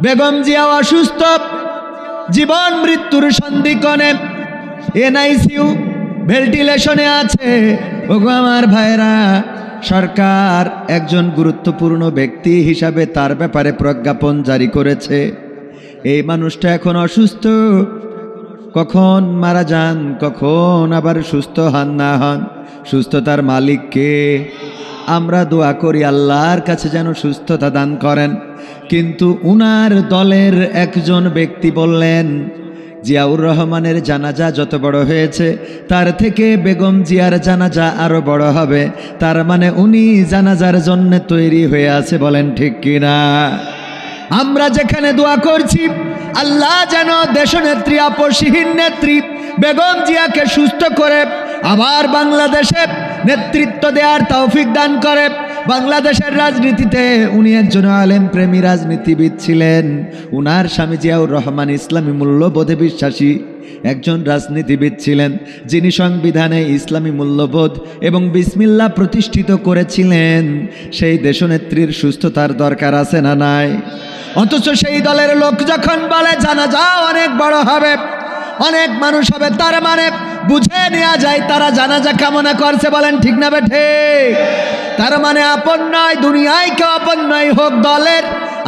বেগম জিয়া অসুস্থ, জীবন মৃত্যুর সন্ধিক্ষণে, এনআইসিইউ ভেন্টিলেশনে আছে। ওগো আমার ভাইরা, সরকার একজন গুরুত্বপূর্ণ ব্যক্তি হিসাবে তার ব্যাপারে প্রজ্ঞাপন জারি করেছে। এই মানুষটা এখন অসুস্থ, কখন মারা যান, কখন আবার সুস্থ হন না হন, সুস্থতার মালিক কে? আমরা দোয়া করি আল্লাহর কাছে যেন সুস্থতা দান করেন। কিন্তু উনার দলের একজন ব্যক্তি বললেন, জিয়াউর রহমানের জানাজা যত বড় হয়েছে তার থেকে বেগম জিয়ার জানাজা আরো বড় হবে। তার মানে উনি জানাজার জন্য তৈরি হয়ে আছে। বলেন ঠিক কিনা? আমরা যেখানে দোয়া করছি আল্লাহ যেন দেশনেত্রী, আপসহীন নেত্রী বেগম জিয়াকে সুস্থ করে আবার বাংলাদেশে নেতৃত্ব দেওয়ার তৌফিক দান করে। বাংলাদেশের রাজনীতিতে উনি একজন আলেম প্রেমী রাজনীতিবিদ ছিলেন। উনার স্বামী জিয়াউর রহমান ইসলামী মূল্যবোধে বিশ্বাসী একজন রাজনীতিবিদ ছিলেন, যিনি সংবিধানে ইসলামী মূল্যবোধ এবং বিসমিল্লাহ প্রতিষ্ঠিত করেছিলেন। সেই দেশনেত্রীর সুস্থতার দরকার আছে না নাই? অথচ সেই দলের লোক যখন বলে জানাজা অনেক বড় হবে, অনেক মানুষ হবে, তার মানে বুঝে নেওয়া যায় তারা জানাজা কামনা করছে। বলেন ঠিক না বেঠে? তার মানে আপন নয়, দুনিয়ায় কেউ আপন নয়, হোক দলের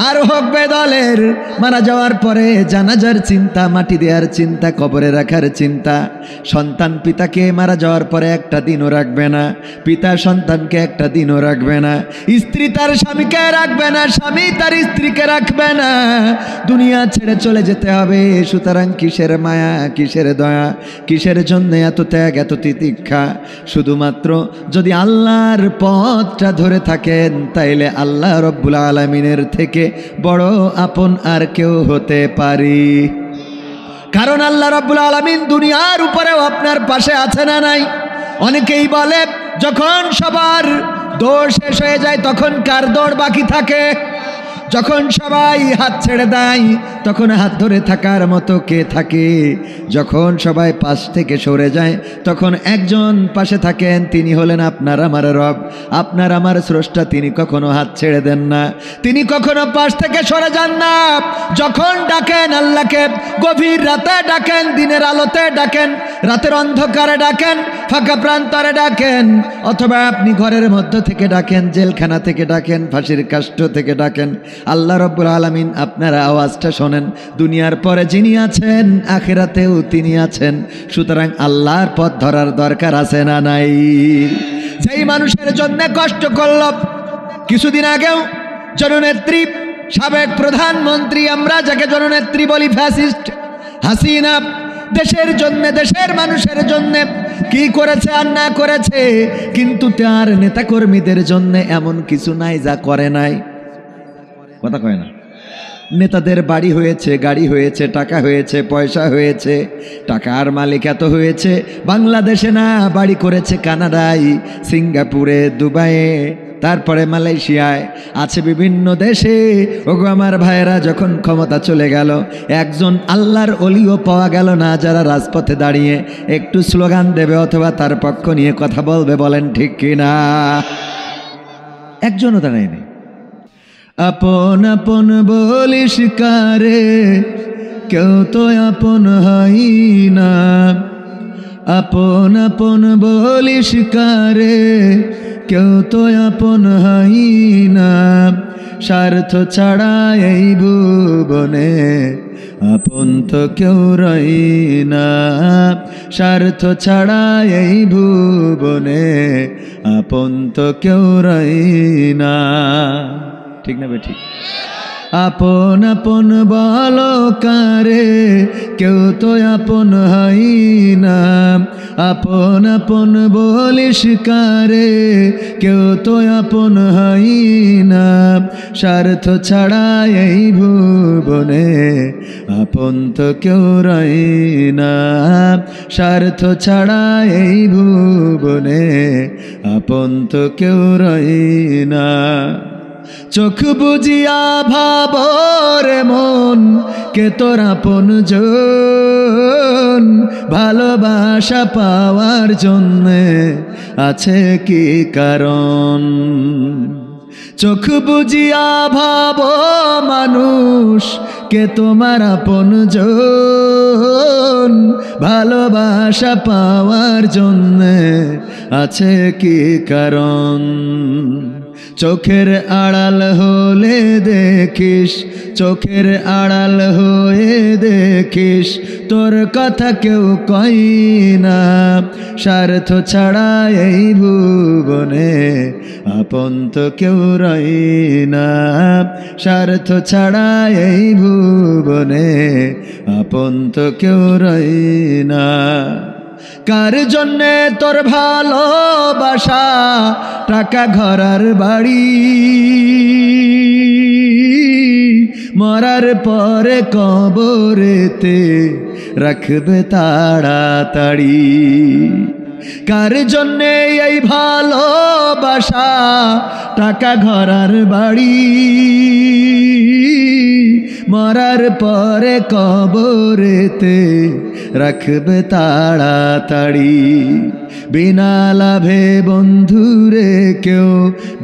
আর হোক বেদলের। মারা যাওয়ার পরে জানাজার চিন্তা, মাটি দেওয়ার চিন্তা, কবরে রাখার চিন্তা। সন্তান পিতাকে মারা যাওয়ার পরে একটা দিনও রাখবে না, পিতা সন্তানকে একটা দিনও রাখবে না, স্ত্রী তার স্বামীকে রাখবে না, স্বামী তার স্ত্রীকে রাখবে না। দুনিয়া ছেড়ে চলে যেতে হবে। সুতরাং কিসের মায়া, কিসের দয়া, কিসের জন্য এত ত্যাগ, এত তিতিক্ষা? শুধুমাত্র যদি আল্লাহর পথটা ধরে থাকেন তাইলে আল্লাহ রব্বুল আলামিনের থেকে বড় আপন আর কেউ হতে পারি। কারণ আল্লাহ রব্বুল আলামিন দুনিয়ার উপরেও আপনার পাশে আছে না নাই? অনেকেই বলে যখন সবার দৌড় শেষ হয়ে যায় তখন কার দৌড় বাকি থাকে? যখন সবাই হাত ছেড়ে দেয় তখন হাত ধরে থাকার মতো কে থাকে? যখন সবাই পাশ থেকে সরে যায় তখন একজন পাশে থাকেন, তিনি হলেন আপনার আমার রব, আপনার আমার স্রষ্টা। তিনি কখনো হাত ছেড়ে দেন না, তিনি কখনো পাশ থেকে সরে যান না। যখন ডাকেন আল্লাহকে, গভীর রাতে ডাকেন, দিনের আলোতে ডাকেন, রাতের অন্ধকারে ডাকেন, ফাঁকা প্রান্তরে ডাকেন, অথবা আপনি ঘরের মধ্য থেকে ডাকেন, জেলখানা থেকে ডাকেন, ফাঁসির কাষ্ঠ থেকে ডাকেন, আল্লাহ রব্বুল আলামিন আপনার আওয়াজটা শোনেন। দুনিয়ার পরে যিনি আছেন আখিরাতেও তিনি আছেন। সুতরাং আল্লাহর পথ ধরার দরকার আছে না নাই? যেই মানুষের জন্য কষ্ট করল কিছুদিন আগেও জননেত্রী, সাবেক প্রধানমন্ত্রী, আমরা যাকে জননেত্রী বলি, ফ্যাসিস্ট হাসিনা, দেশের জন্য, দেশের মানুষের জন্য কি করেছে আর না করেছে, কিন্তু তার নেতাকর্মীদের জন্য এমন কিছু নাই যা করে নাই। কথা কয় না? নেতাদের বাড়ি হয়েছে, গাড়ি হয়েছে, টাকা হয়েছে, পয়সা হয়েছে, টাকার মালিক এত হয়েছে, বাংলাদেশে না, বাড়ি করেছে কানাডায়, সিঙ্গাপুরে, দুবাইয়ে, তারপরে মালয়েশিয়ায়, আছে বিভিন্ন দেশে। ওগো আমার ভাইয়েরা, যখন ক্ষমতা চলে গেল একজন আল্লাহর ওলিও পাওয়া গেল না যারা রাজপথে দাঁড়িয়ে একটু স্লোগান দেবে অথবা তার পক্ষ নিয়ে কথা বলবে। বলেন ঠিক কিনা? একজনও দাঁড়ায়নি। আপন আপন বলিস কারে, কেউ তো আপন হয় না। আপন আপন বলিস কারে, কেউ তো আপন হয় না। স্বার্থ ছাড়া এই ভুবনে আপন তো কেউ রই না। স্বার্থ ছাড়া এই ভুবনে আপন তো কেউ রই না। ঠিক না বেঠিক? আপন আপন বলো কারে, কেউ তো আপন হয় না। আপন আপন বলিস কারে, কেউ তো আপন হয় না। স্বার্থ ছাড়া এই ভুবনে আপন তো কেউ রই না। স্বার্থ ছাড়া এই ভুবনে আপন তো কেউ রই না। চোখ বুঝিয়া ভাবর মন, কে তোর আপন জন। ভালোবাসা পাওয়ার জন্যে আছে কি কারণ? চোখ বুজিয়া ভাব মানুষ কে তোমার আপনজন, ভালোবাসা পাওয়ার জন্য আছে কি কারণ? চোখের আড়াল হলে দেখিস, চোখের আড়াল হয়ে দেখিস, তোর কথা কেউ কই না। স্বার্থ ছাড়া এই ভুবনে আপন তো কেউ রই না, স্বার্থ ছাড়া এই ভুবনে আপন তো কেউ রই না। কার জন্যে তোর ভালোবাসা, টাকা ঘর আর বাড়ি, মরার পরে কবরেতে রাখবে তাড়াতাড়ি। কার জন্যে এই ভালোবাসা, টাকা ঘর আর বাড়ি, মরার পরে কবরেতে রাখবে তাড়াতাড়ি। বিনা লাভে বন্ধুরে কেউ,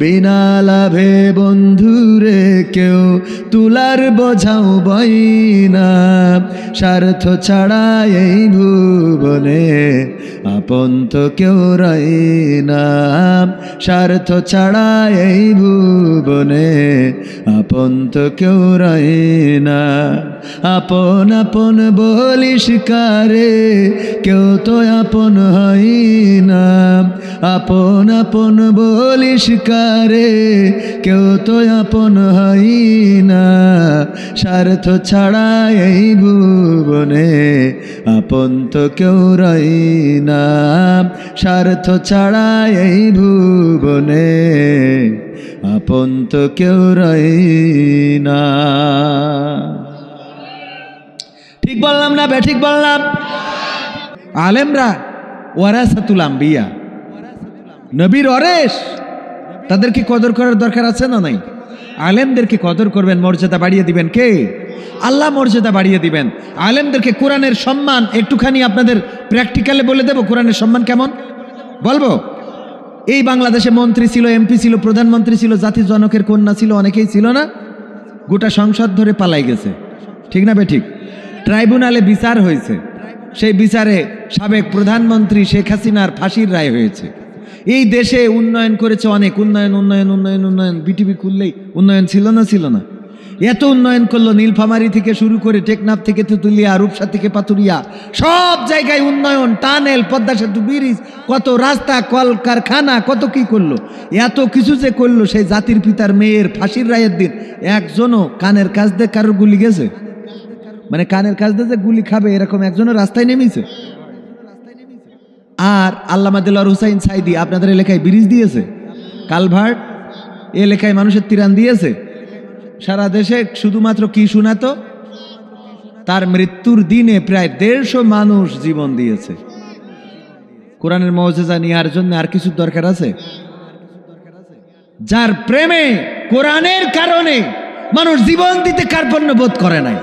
বিনা লাভে বন্ধুরে কেউ তুলার বোঝাও বই না। স্বার্থ ছাড়া এই ভুবনে আপন তো কেউ রই না, স্বার্থ ছাড়া এই ভুবনে আপন তো কেউ রই না। আপন আপন বলিস কারে, কেউ তো আপন হয় না। আপন আপন বলিস কারে, কেউ তো আপন হয় না। স্বার্থ ছাড়া এই ভুবনে আপন তো কেউ রই না, স্বার্থ ছাড়া এই ভুবনে আপন তো কেউ রই না। ঠিক বললাম না ঠিক বললাম? আলেমরা ওয়ারাসাতুল আম্বিয়া, নবীর ওয়ারিস, তাদেরকে কদর করার দরকার আছে না নাই? আলেমদেরকে কদর করবেন, মর্যাদা বাড়িয়ে দিবেন কে? আল্লাহ মর্যাদা বাড়িয়ে দিবেন। আলেমদেরকে কোরআনের সম্মান একটুখানি আপনাদের প্র্যাকটিক্যালে বলে দেব। কোরআনের সম্মান কেমন বলবো? এই বাংলাদেশে মন্ত্রী ছিল, এমপি ছিল, প্রধানমন্ত্রী ছিল, জাতির জনকের কন্যা ছিল, অনেকেই ছিল না? গোটা সংসদ ধরে পালাই গেছে, ঠিক না বেঠিক? ট্রাইব্যুনালে বিচার হয়েছে, সেই বিচারে সাবেক প্রধানমন্ত্রী শেখ হাসিনার ফাঁসির রায় হয়েছে। এই দেশে উন্নয়ন করেছে অনেক, উন্নয়ন উন্নয়ন উন্নয়ন উন্নয়ন, বিটিভি খুললেই উন্নয়ন ছিল না ছিল না? এত উন্নয়ন করলো, নীলফামারী থেকে শুরু করে টেকনাফ থেকে তেঁতুলিয়া, রূপসা থেকে পাতুরিয়া, সব জায়গায় উন্নয়ন, টানেল, পদ্মা সেতু, ব্রিজ, কত রাস্তা, কলকারখানা, কত কি করলো। এত কিছু যে করলো, সেই জাতির পিতার মেয়ের ফাঁসির রায়ের দিন একজনও কানের কাছ দিয়ে কারোর গুলি গেছে? মানে কানের কাছ দিয়ে যে গুলি খাবে এরকম একজনও রাস্তায় নেমেছে? আর আল্লামা দেলোয়ার হুসাইন সাইদি আপনাদের এলাকায় ব্রিজ দিয়েছে, কালভার্ট, এলাকায় মানুষের ত্রাণ দিয়েছে। সারা দেশে শুধুমাত্র কি শোনাতো? তার মৃত্যুর দিনে প্রায় 150 মানুষ জীবন দিয়েছে। কোরআনের মুজিজা নেওয়ার জন্য আর কিছু দরকার আছে? যার প্রেমে, কোরআনের কারণে মানুষ জীবন দিতে কার্পণ্য বোধ করে নাই,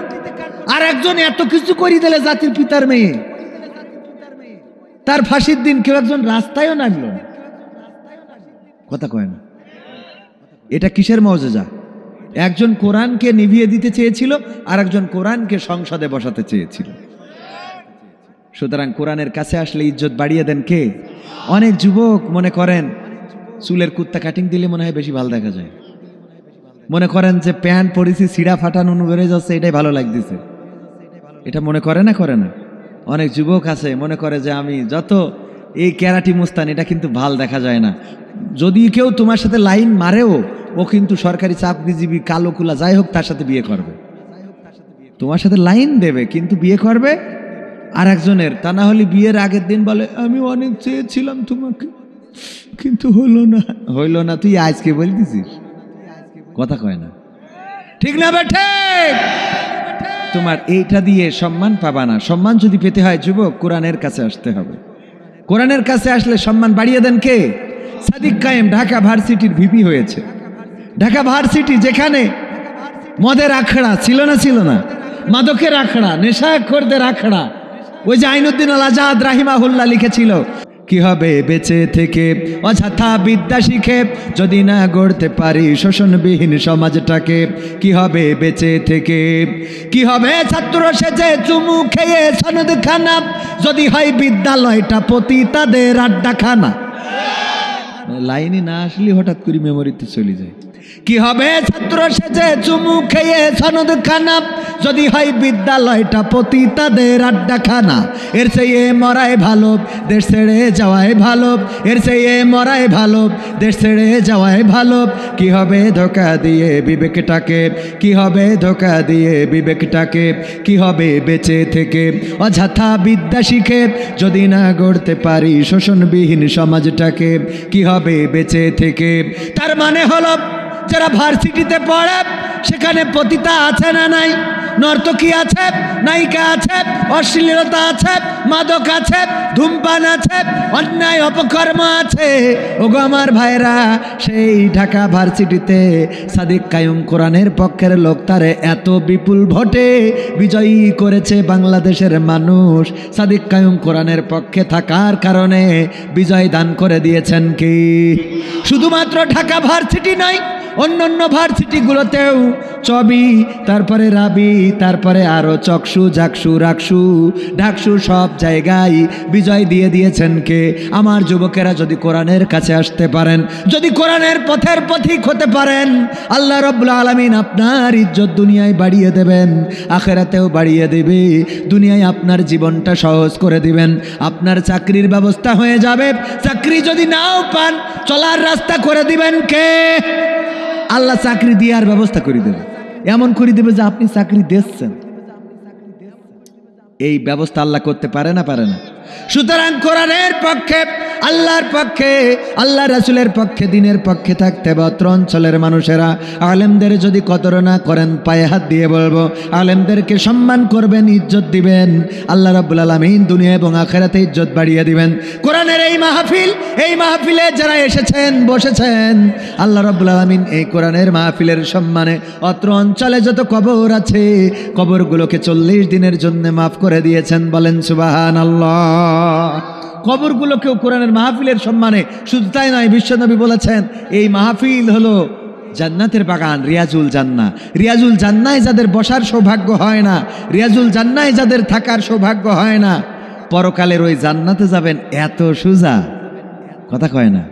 আর একজন এত কিছু করি দিলে জাতির পিতার মেয়ে, তার ফাঁসির দিন কেউ একজন রাস্তায়ও নামল না। কথা কয় না? এটা কিসের মুজিজা? একজন কোরআনকে নিভিয়ে দিতে চেয়েছিল, আর একজন কোরআনকে সংসদে বসাতে চেয়েছিল। সুতরাং কোরআনের কাছে আসলে ইজ্জত বাড়িয়ে দেন কে? অনেক যুবক মনে করেন চুলের কুত্তা কাটিং দিলে মনে হয় বেশি ভালো দেখা যায়, মনে করেন যে প্যান্ট পরেছি সিড়া ফাটানো বেড়ে যাচ্ছে, এটাই ভালো লাগতেছে। এটা মনে করে না? করে না? অনেক যুবক আছে মনে করে যে আমি যত এই ক্যারাটি মুস্তান, এটা কিন্তু ভাল দেখা যায় না। যদি কেউ তোমার সাথে লাইন মারেও, ও কিন্তু সরকারি চাকরিজীবী, কালো কুলা যাই হোক, তার সাথে বিয়ে করবে। তোমার সাথে লাইন দেবে কিন্তু বিয়ে করবে আর একজনের। তা না হলে বিয়ের আগের দিন বলে আমি অনেক চেয়েছিলাম তোমাকে, কিন্তু হইল না। হইল না তুই আজকে বলতেছিস? কথা কয় না, ঠিক না বেঠে? তোমার এইটা দিয়ে সম্মান পাবা না। সম্মান যদি পেতে হয় যুবক, কোরআনের কাছে আসতে হবে। কোরআনের কাছে আসলে সম্মান বাড়িয়ে দেন কে? সাদিক কায়েম ঢাকা ভার্সিটির ভিপি হয়েছে। ঢাকা ভার্সিটি যেখানে মদের আখড়া ছিল না, ছিল না, মাদকের আখড়া, নেশাখোরদের আখড়া, ওই যে আইনুদ্দিন আল আজাদ রাহিমাহুল্লাহ লিখেছিল, কি হবে বেঁচে থেকে অযথা বিদ্যা শিখে যদি না গড়তে পারি শোষণবিহীন সমাজটাকে কি হবে বেঁচে থেকে কি হবে ছাত্র সেজে চুমু খেয়ে সনদ খানা যদি হয় বিদ্যালয়টা পতিতাদের আড্ডাখানা লাইনে না আসলে হঠাৎ করে মেমোরিতে চলে যায় কি হবে ছাত্র সেজে চুমু খেয়ে সনদ খানা যদি হয় বিদ্যালয়টা পতিতাদের আড্ডাখানা এর চেয়ে মরাই ভালো দেশ ছেড়ে যাওয়াই ভালো এর চেয়ে মরাই ভালো দেশ ছেড়ে যাওয়াই ভালো কি হবে ধোঁকা দিয়ে বিবেকটাকে কি হবে ধোঁকা দিয়ে বিবেকটাকে কি হবে বেঁচে থেকে অযথা বিদ্যা শিখে যদি না গড়তে পারি শোষণবিহীন সমাজটাকে কি হবে বেঁচে থেকে তার মানে হলো যারা ভার্সিটিতে পড়ে সেখানে পতিতা আছে না নাই নর্তকী আছে নায়িকা আছে অশ্লীলতা আছে মাদক আছে ধূমপান আছে অন্যায় অপকর্ম আছে ওগো আমার ভাইরা সেই ঢাকা ভার্সিটিতে সাদিক কায়ুম কোরআনের পক্ষের লোক তারে এত বিপুল ভোটে বিজয়ী করেছে বাংলাদেশের মানুষ সাদিক কায়ুম কোরআনের পক্ষে থাকার কারণে বিজয় দান করে দিয়েছেন কি শুধুমাত্র ঢাকা ভার্সিটি নয় অন্যান্য ভার্সিটিগুলোতেও চবি তারপরে রাবি তারপরে আরও চকসু জাকসু রাকসু ঢাকসু সব জায়গায় বিজয় দিয়ে দিয়েছেন কে আমার যুবকেরা যদি কোরআনের কাছে আসতে পারেন যদি কোরআনের পথের পথিক হতে পারেন আল্লাহ রাব্বুল আলামিন আপনার ইজ্জত দুনিয়ায় বাড়িয়ে দেবেন আখিরাতেও বাড়িয়ে দেবে দুনিয়ায় আপনার জীবনটা সহজ করে দিবেন আপনার চাকরির ব্যবস্থা হয়ে যাবে চাকরি যদি নাও পান চলার রাস্তা করে দিবেন কে আল্লাহ চাকরি দেওয়ার ব্যবস্থা করে দেবে এমন করে দেবে যে আপনি চাকরি দিচ্ছেন এই ব্যবস্থা আল্লাহ করতে পারে না সুতরাং কোরআনের পক্ষে আল্লাহর পক্ষে আল্লাহ রাসূলের পক্ষে দিনের পক্ষে থাকতে হবে অত্র অঞ্চলের মানুষেরা আলেমদের যদি কদর না করেন পায়ে হাত দিয়ে বলবো আলেমদেরকে সম্মান করবেন ইজ্জত দিবেন আল্লাহ রাব্বুল আলামিন দুনিয়া এবং আখিরাতে ইজ্জত বাড়িয়ে দিবেন কোরআনের এই মাহফিলে যারা এসেছেন বসেছেন আল্লাহ রাব্বুল আলামিন এই কোরআনের মাহফিলের সম্মানে অত্র অঞ্চলে যত কবর আছে কবরগুলোকে 40 দিনের জন্য মাফ করে দিয়েছেন বলেন সুবহানাল্লাহ কবরগুলোকেও কোরআনের মাহফিলের সম্মানে শুধু তাই নয় বিশ্বনবী বলেছেন এই মাহফিল হলো জান্নাতের বাগান রিয়াজুল জান্নায় যাদের বসার সৌভাগ্য হয় না রিয়াজুল জান্নায় যাদের থাকার সৌভাগ্য হয় না পরকালের ওই জান্নাতে যাবেন এত সোজা কথা কয় না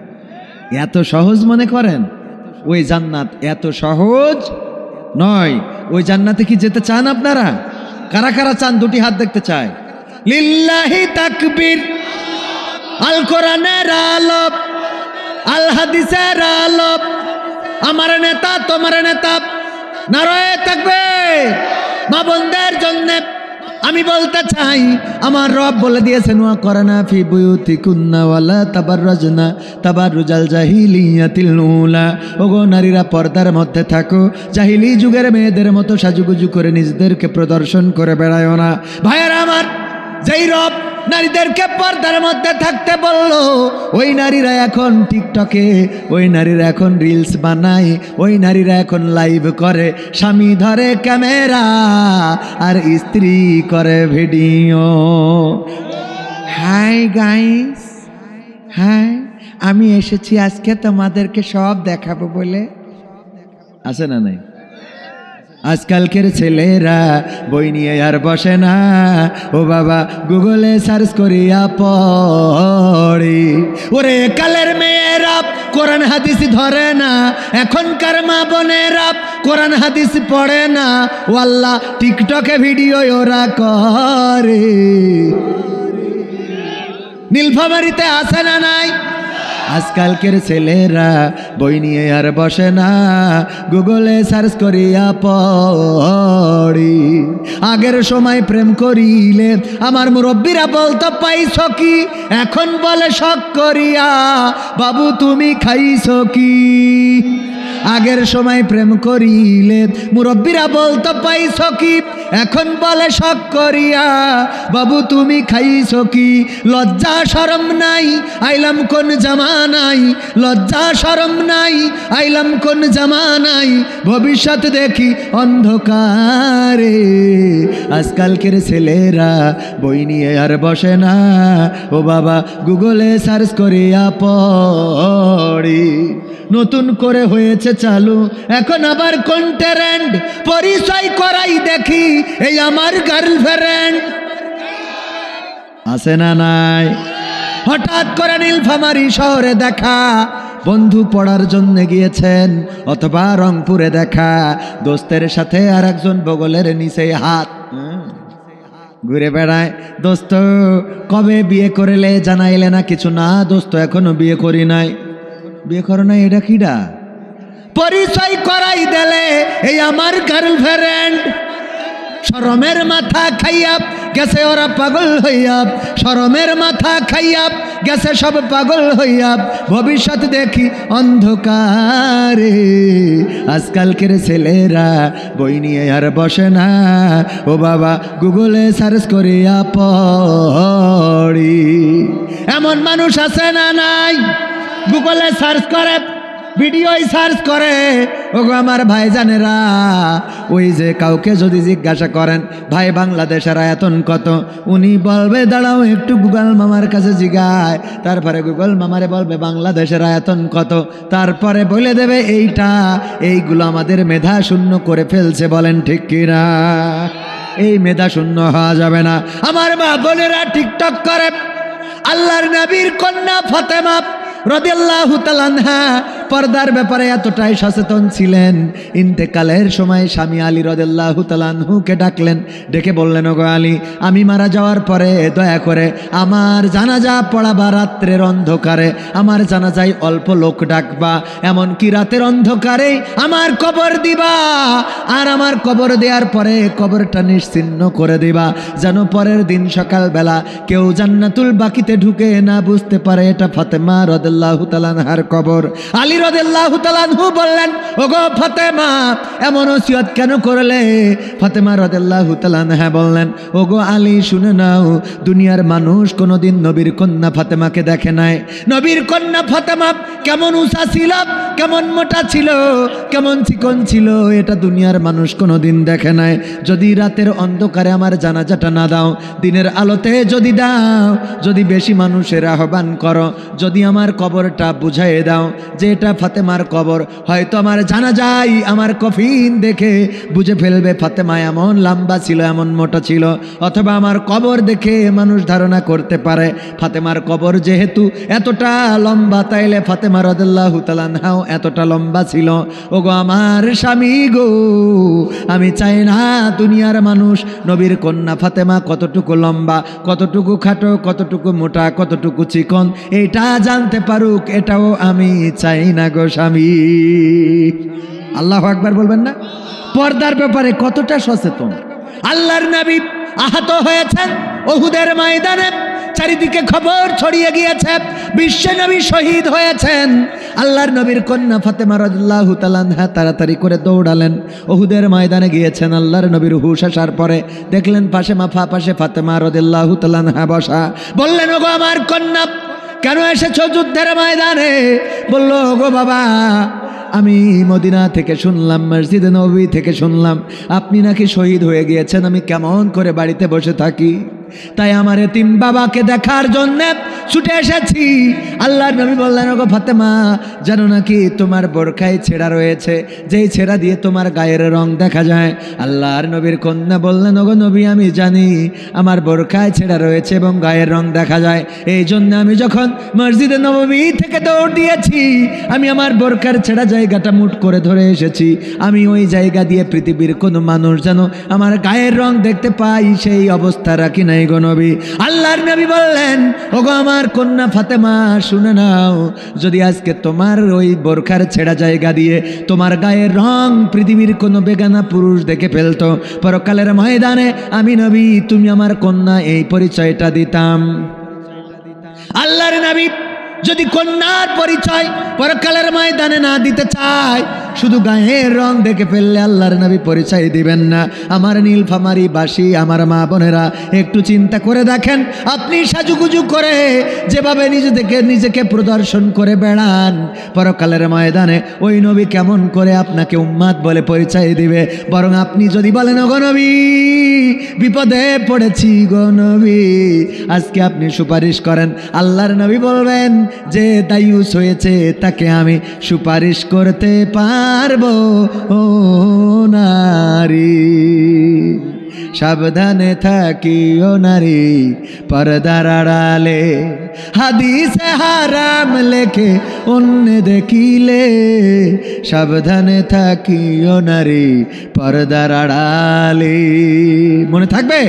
এত সহজ মনে করেন ওই জান্নাত এত সহজ নয় ওই জান্নাতে কি যেতে চান আপনারা কারা কারা চান দুটি হাত দেখতে চায় লিল্লাহি তাকবীর আল কোরআনের আলো আল হাদিসের আলো আমার নেতা তোমার নেতা নারায়ে তাকবীর মা বোনদের জন্য আমি বলতে চাই আমার রব বলে দিয়েছেন ওয়া করনা ফি বুয়ুতিকুন্না ওয়ালা তাবাররাজনা তাবাররুজাল জাহিলিয়াতিল উলা ওগো নারীরা পর্দার মধ্যে থাকো জাহিলি যুগের মেয়েদের মতো সাজুগুজু করে নিজেদেরকে প্রদর্শন করে বেড়ায়ো না ভাইয়েরা আমার যেই রব নারীদেরকে পর্দার মধ্যে থাকতে বললো ওই নারীরা এখন টিকটকে ওই নারীরা এখন রিলস বানায় ওই নারীরা এখন লাইভ করে স্বামী ধরে ক্যামেরা আর স্ত্রী করে ভিডিও হাই গাইস হাই আমি এসেছি আজকে তোমাদেরকে সব দেখাবো বলে আছে না নাই আজকালকের ছেলেরা বই নিয়ে আর বসে না ও বাবা গুগলে সার্চ করিয়া পড়ে ওরে কালের মেয়েরা কোরআন হাদিস ধরে না এখনকার মা বোনেরা কোরআন হাদিস পড়ে না ও আল্লাহ টিকটকে ভিডিও ওরা করে নীলফামারীতে আছে না নাই আজকালকের ছেলেরা বই নিয়ে আর বসে না গুগলে সার্চ করিয়া পড়ি আগের সময় প্রেম করিলে আমার মুরব্বীরা বলতো পাইছ কি এখন বলে শখ করিয়া বাবু তুমি খাইছ কি আগের সময় প্রেম করিলে মুরব্বীরা বলতো পাইছ কি, এখন বলে শখ করিয়া বাবু তুমি খাইছ কি। লজ্জা শরম নাই আইলাম কোন জামানাই, লজ্জা শরম নাই আইলাম কোন জামানাই, ভবিষ্যৎ দেখি অন্ধকারে। আজকালকের ছেলেরা বই নিয়ে আর বসে না, ও বাবা গুগলে সার্চ করিয়া পড়ি। নতুন করে হয়েছে চালু এখন আবার কোন ট্রেন্ড, পরিচয় করাই দেখি এই আমার গার্লফ্রেন্ড। আছে না নাই? হঠাৎ করে নীলফামারী শহরে দেখা, বন্ধু পড়ার জন্য গিয়েছেন, অথবা রংপুরে দেখা দোস্তের সাথে আর একজন বগলের নিচে হাত ঘুরে বেড়ায়। দোস্ত কবে বিয়ে করলে জানাইলে না কিছু না, দোস্ত এখনো বিয়ে করি নাই। বিয়ে করো নাই এটা কিডা? পরিচয় করাই দিলে এই আমার গার্লফ্রেন্ড। শরমের মাথা খাইয়া গেছে ওরা পাগল হইয়া, শরমের মাথা খাইয়া গেছে সব পাগল হইয়া, ভবিষ্যৎ দেখি অন্ধকারে। আজকালকের ছেলেরা বই নিয়ে আর বসে না, ও বাবা গুগলে সার্চ করিয়া পড়ি। এমন মানুষ আছে না নাই? গুগলে সার্চ করে, ভিডিওই সার্চ করে। ওগো আমার ভাইজানেরা, ওই যে কাউকে যদি জিজ্ঞাসা করেন ভাই বাংলাদেশের আয়তন কত, উনি বলবে দাঁড়াও একটু গুগল মামার কাছে জিগায়, তারপরে গুগল মামারে বলবে বাংলাদেশের আয়তন কত, তারপরে বলে দেবে এইটা। এইগুলো আমাদের মেধা শূন্য করে ফেলছে, বলেন ঠিক কিনা? এই মেধা শূন্য হওয়া যাবে না। আমার মা বোনেরা টিকটক করে। আল্লাহর নবীর কন্যা ফাতেমা রাদিয়াল্লাহু তাআলা আনহা পর্দার ব্যাপারে এতটাই সচেতন ছিলেন, ইন্তেকালের সময় স্বামী আলী রাদিয়াল্লাহু তাআলা আনহুকে ডাকলেন, ডেকে বললেন, ওগো আলী, আমি মারা যাওয়ার পরে দয়া করে আমার জানাজা পড়াবা রাত্রের অন্ধকারে, আমার জানাজায় অল্প লোক ডাকবা, এমনকি রাতের অন্ধকারে আমার কবর দিবা, আর আমার কবর দেওয়ার পরে কবরটা নিশ্চিহ্ন করে দিবা, যেন পরের দিন সকালবেলা কেউ জান্নাতুল বাকিতে ঢুকে না বুঝতে পারে এটা ফাতেমা রাদিয়াল্লাহু তাআলা আনহার কবর। আলী রাদিয়াল্লাহু তাআলা আনহু বললেন, ওগো ফাতেমা, এমন ওসিয়ত কেন করলে? ফাতেমা রাদিয়াল্লাহু তাআলা আনহা বললেন, ওগো আলী, শুনে নাও, দুনিয়ার মানুষ কোনোদিন নবীর কন্যা ফাতেমাকে দেখে নাই। নবীর কন্যা ফাতেমা কেমন উঁচা ছিল, কেমন মোটা ছিল, কেমন চিকন ছিল, এটা দুনিয়ার মানুষ কোনোদিন দেখে নাই। যদি রাতের অন্ধকারে আমার জানাজাটা না দাও, দিনের আলোতে যদি দাও, যদি বেশি মানুষের আহ্বান করো, যদি আমার কবরটা বুঝাইয়ে দাও যে এটা ফাতেমার কবর, হয়তো আমার জানাজাই আমার কফিন দেখে বুঝে ফেলবে ফাতেমা এমন লম্বা ছিল, এমন মোটা ছিল, অথবা আমার কবর দেখে মানুষ ধারণা করতে পারে ফাতেমার কবর যেহেতু এতটা লম্বা, তাইলে ফাতেমা রাদিয়াল্লাহু তাআলা আনহাও এতটা লম্বা ছিল। ওগো আমার স্বামী গো, আমি চাই না দুনিয়ার মানুষ নবীর কন্যা ফাতেমা কতটুকু লম্বা, কতটুকু খাটো, কতটুকু মোটা, কতটুকু চিকন, এইটা জানতে পারুক, এটাও আমি চাই না গো স্বামী। আল্লাহু আকবার বলবেন না? পর্দার ব্যাপারে কতটা সচেতন। আল্লাহর নবী আহত হয়েছেন উহুদের ময়দানে, চারিদিকে খবর ছড়িয়ে গিয়েছে বিশ্ব নবী শহীদ হয়েছেন। আল্লাহর নবীর কন্যা ফাতেমা রাদিয়াল্লাহু তাআলা আনহা তাড়াতাড়ি করে দৌড়ালেন, উহুদের ময়দানে গিয়েছেন। আল্লাহর নবীর হুশ আসার পরে দেখলেন পাশে পাশে ফাতেমা রাদিয়াল্লাহু তাআলা আনহা বসা। বললেন, ওগো আমার কন্যা, কেন এসেছো যুদ্ধের ময়দানে? বলল, ওগো বাবা, আমি মদিনা থেকে শুনলাম, মসজিদে নববী থেকে শুনলাম আপনি নাকি শহীদ হয়ে গিয়েছেন, আমি কেমন করে বাড়িতে বসে থাকি, তাই আমার এতিম বাবাকে দেখার জন্য ছুটে এসেছি। আল্লাহর নবী বললেন, ওগো ফাতেমা, জানো নাকি তোমার বোরখায় ছেঁড়া রয়েছে, যেই ছেঁড়া দিয়ে তোমার গায়ের রং দেখা যায়। আল্লাহর নবীর কন্যা বললেন, ওগো নবী, আমি জানি আমার বোরখায় ছেঁড়া রয়েছে এবং গায়ের রং দেখা যায়, এই জন্য আমি যখন মসজিদে নববী থেকে দৌড় দিয়েছি, আমি আমার বোরখার ছেঁড়া জায়গাটা মুঠ করে ধরে এসেছি। আমি ওই জায়গা দিয়ে পৃথিবীর কোনো মানুষ যেন আমার গায়ের রং দেখতে পাই, সেই অবস্থা রাখি নাই গো নবী। আল্লাহর নবী বললেন, ওগো আমার কন্যা ফাতেমা, শুনে নাও, যদি আজকে তোমার ওই বোরখার ছেঁড়া জায়গা দিয়ে তোমার গায়ের রং পৃথিবীর কোনো বেগানা পুরুষ দেখে ফেলতো, পরকালের ময়দানে আমি নবী, তুমি আমার কন্যা, এই পরিচয়টা দিতাম। আল্লাহর নবী যদি কন্যার পরিচয় পরকালের ময়দানে না দিতে চায়, শুধু গায়ের রং দেখে ফেললে আল্লাহর নবী পরিচয় দিবেন না। আমার নীলফামারী বাসী, আমার মা বোনেরা, একটু চিন্তা করে দেখেন, আপনি সাজুগুজু করে যেভাবে নিজেকে প্রদর্শন করে বেড়ান, পরকালের ময়দানে ওই নবী কেমন করে আপনাকে উম্মাত বলে পরিচয় দিবে? বরং আপনি যদি বলেন, ওগো নবী বিপদে পড়েছি গো নবী, আজকে আপনি সুপারিশ করেন, আল্লাহর নবী বলবেন যে দায়ুস হয়েছে তাকে আমি সুপারিশ করতে পারবো ও নারী। সাবধানে থাকিও নারী পর্দার আড়ালে, হাদিসে হারাম লেখে অন্য দেখিলে, সাবধানে থাকিও নারী পর্দার আড়ালে। মনে থাকবে?